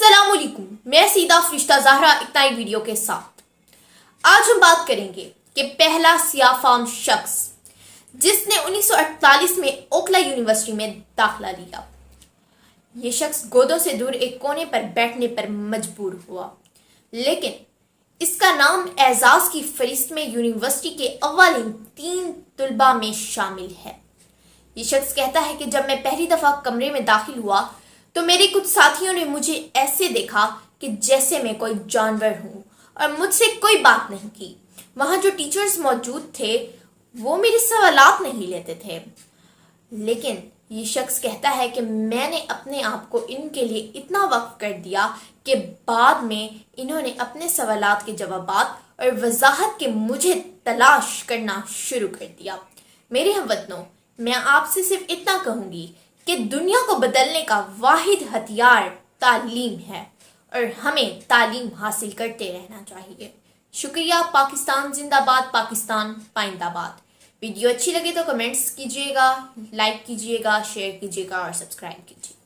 अस्सलाम वालेकुम, मैं सीधा फरिश्ता ज़हरा एक नई वीडियो के साथ। आज हम बात करेंगे कि पहला सियाह फाम शख्स जिसने 1948 में ओकला यूनिवर्सिटी में दाखिला लिया। ये शख्स गोदों से दूर एक कोने पर बैठने पर मजबूर हुआ, लेकिन इसका नाम एजाज की फहरिस्त में यूनिवर्सिटी के अव्वलिन 3 तुलबा में शामिल है। ये शख्स कहता है कि जब मैं पहली दफ़ा कमरे में दाखिल हुआ तो मेरे कुछ साथियों ने मुझे ऐसे देखा कि जैसे मैं कोई जानवर हूँ और मुझसे कोई बात नहीं की। वहाँ जो टीचर्स मौजूद थे वो मेरे सवालात नहीं लेते थे, लेकिन ये शख्स कहता है कि मैंने अपने आप को इनके लिए इतना वक्फ कर दिया कि बाद में इन्होंने अपने सवालात के जवाबात और वजाहत के मुझे तलाश करना शुरू कर दिया। मेरे हमवतनों, मैं आपसे सिर्फ इतना कहूँगी कि दुनिया को बदलने का वाहिद हथियार तालीम है और हमें तालीम हासिल करते रहना चाहिए। शुक्रिया। पाकिस्तान जिंदाबाद, पाकिस्तान पाइंदाबाद। वीडियो अच्छी लगे तो कमेंट्स कीजिएगा, लाइक कीजिएगा, शेयर कीजिएगा और सब्सक्राइब कीजिएगा।